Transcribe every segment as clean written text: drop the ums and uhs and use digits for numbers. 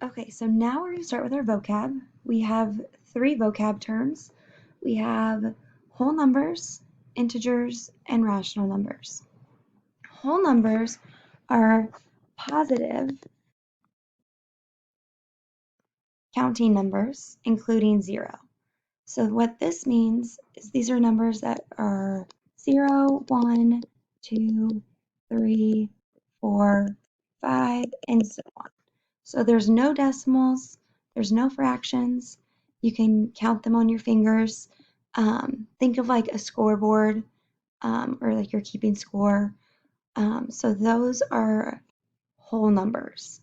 Okay, so now we're going to start with our vocab. We have 3 vocab terms. We have whole numbers, integers, and rational numbers. Whole numbers are positive counting numbers, including 0. So what this means is these are numbers that are 0, 1, 2, 3, 4, 5, and so on. So there's no decimals, there's no fractions. You can count them on your fingers. Think of like a scoreboard or like you're keeping score. So those are whole numbers.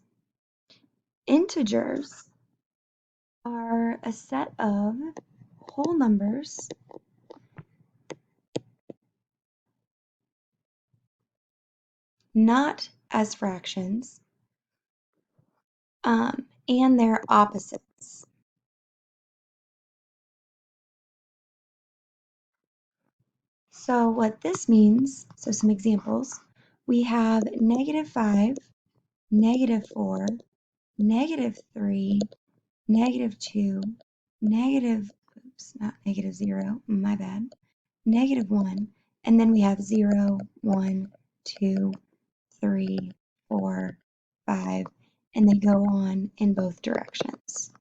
Integers are a set of whole numbers not as fractions, and their opposites. So what this means, so some examples, we have -5, -4, -3, -2, not -0, my bad, -1, and then we have 0, 1, 2, 3, 4, 5, and they go on in both directions.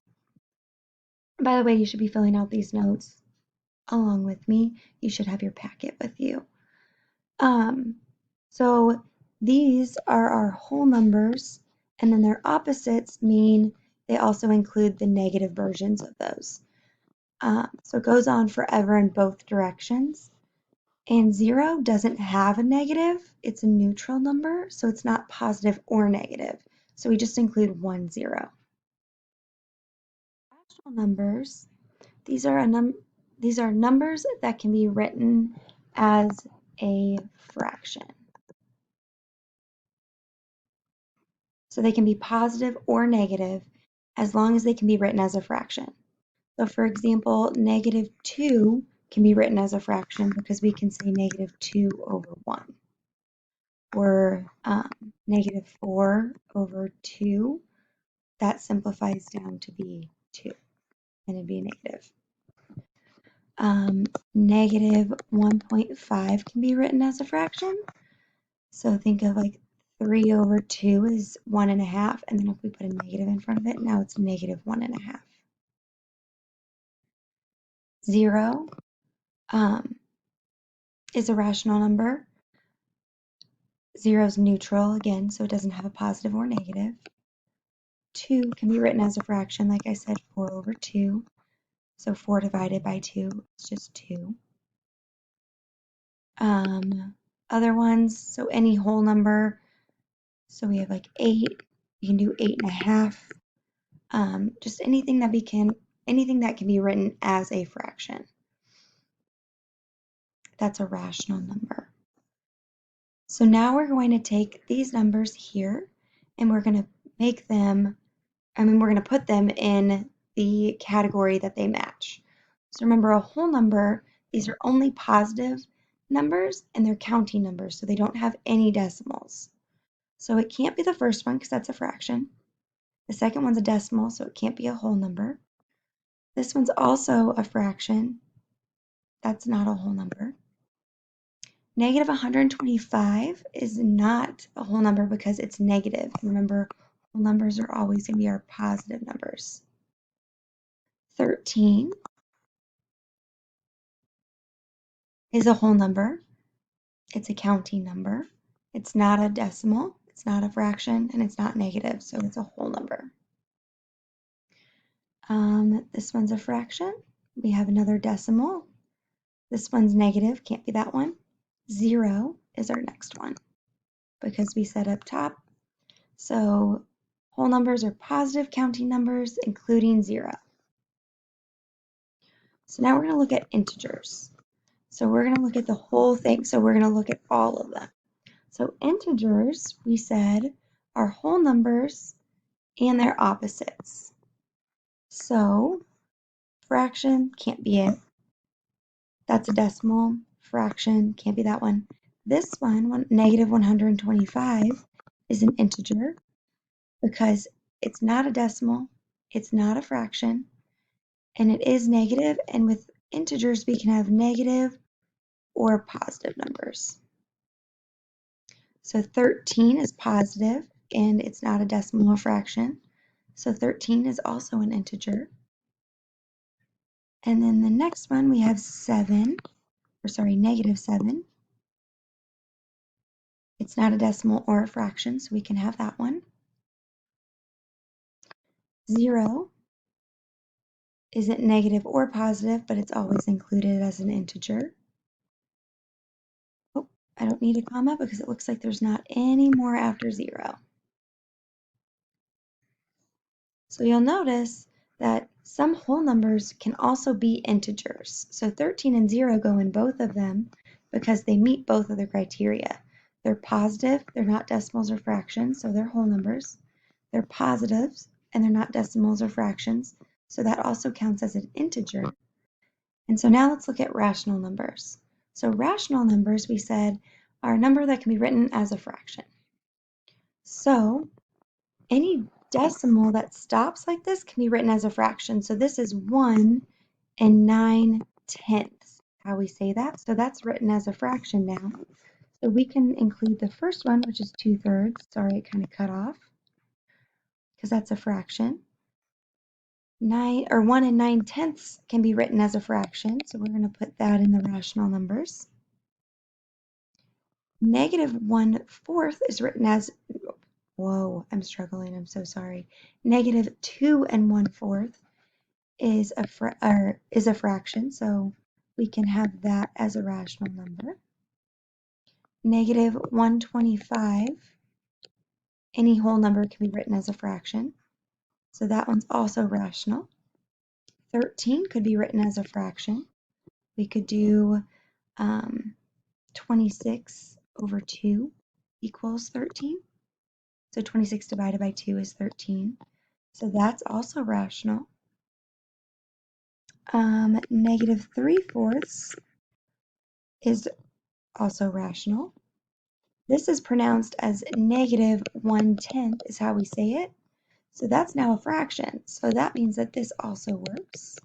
By the way, you should be filling out these notes along with me. You should have your packet with you. So these are our whole numbers, and then their opposites mean they also include the negative versions of those. So it goes on forever in both directions. And 0 doesn't have a negative, it's a neutral number, so it's not positive or negative. So we just include 1 0. Rational numbers, these are numbers that can be written as a fraction. So they can be positive or negative as long as they can be written as a fraction. So for example, -2 can be written as a fraction because we can say -2/1. Or -4/2, that simplifies down to be 2, and it'd be negative. -1.5 can be written as a fraction. So think of like 3/2 is 1.5, and then if we put a negative in front of it, now it's -1.5. 0 is a rational number. 0 is neutral again, so it doesn't have a positive or negative. 2 can be written as a fraction, like I said, 4/2. So 4 divided by 2 is just 2. Other ones, so any whole number. So we have like 8, you can do 8.5. Just anything that can be written as a fraction. That's a rational number. So now we're going to take these numbers here and we're going to put them in the category that they match. So remember, a whole number, these are only positive numbers and they're counting numbers, so they don't have any decimals. So it can't be the first one because that's a fraction. The second one's a decimal, so it can't be a whole number. This one's also a fraction. That's not a whole number. -125 is not a whole number because it's negative. Remember, whole numbers are always going to be our positive numbers. 13 is a whole number. It's a counting number. It's not a decimal, it's not a fraction, and it's not negative, so it's a whole number. This one's a fraction. We have another decimal. This one's negative, can't be that one. 0 is our next one because we said up top. So whole numbers are positive counting numbers, including 0. So now we're going to look at integers. So we're going to look at the whole thing. So we're going to look at all of them. So integers, we said, are whole numbers and their opposites. So fraction can't be it. That's a decimal. Fraction can't be that one. This one, -125, is an integer because it's not a decimal, it's not a fraction, and it is negative, and with integers we can have negative or positive numbers. So 13 is positive, and it's not a decimal or fraction. So 13 is also an integer. And then the next one we have negative 7. It's not a decimal or a fraction, so we can have that one. 0 isn't negative or positive, but it's always included as an integer. Oh, I don't need a comma because it looks like there's not any more after 0. So you'll notice that some whole numbers can also be integers. So 13 and 0 go in both of them because they meet both of the criteria. They're positive, they're not decimals or fractions, so they're whole numbers. They're positives, and they're not decimals or fractions, so that also counts as an integer. And so now let's look at rational numbers. So rational numbers, we said, are a number that can be written as a fraction. So any decimal that stops like this can be written as a fraction. So this is 1 9/10, how we say that. So that's written as a fraction now. So we can include the first one, which is 2/3. Sorry, it kind of cut off because that's a fraction. 1 9/10 can be written as a fraction. So we're going to put that in the rational numbers. Negative 1/4 is written as, whoa, I'm struggling, I'm so sorry. Negative 2 1/4 is a fraction, so we can have that as a rational number. Negative 125, any whole number can be written as a fraction, so that one's also rational. 13 could be written as a fraction. We could do 26/2 equals 13. So 26 divided by 2 is 13. So that's also rational. Negative 3/4 is also rational. This is pronounced as negative 1/10 is how we say it. So that's now a fraction. So that means that this also works.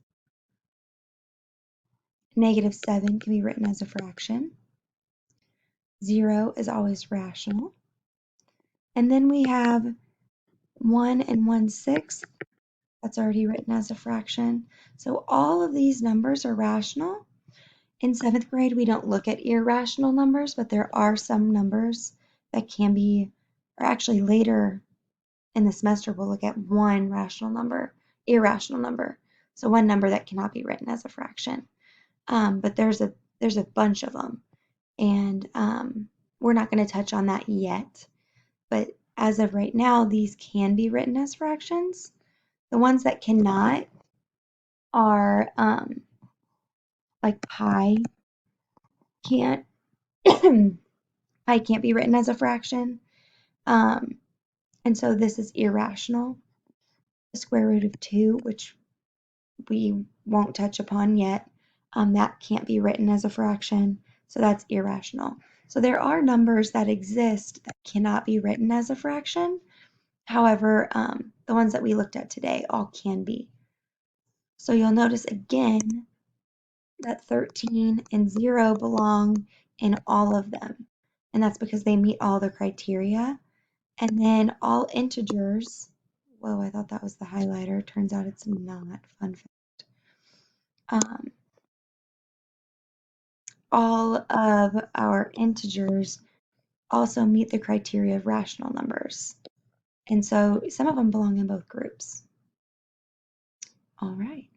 Negative 7 can be written as a fraction. 0 is always rational. And then we have 1 1/6. That's already written as a fraction. So all of these numbers are rational. In 7th grade, we don't look at irrational numbers, but there are some numbers that can be, or actually later in the semester, we'll look at one irrational number. So one number that cannot be written as a fraction. But there's a bunch of them, and we're not going to touch on that yet. But as of right now, these can be written as fractions. The ones that cannot are like pi can't pi can't be written as a fraction. And so this is irrational. The square root of 2, which we won't touch upon yet, that can't be written as a fraction. So that's irrational. So there are numbers that exist that cannot be written as a fraction. However, the ones that we looked at today all can be. So you'll notice again that 13 and 0 belong in all of them. And that's because they meet all the criteria. And then all integers, whoa, I thought that was the highlighter. Turns out it's not. Fun fact. All of our integers also meet the criteria of rational numbers. And so some of them belong in both groups. All right.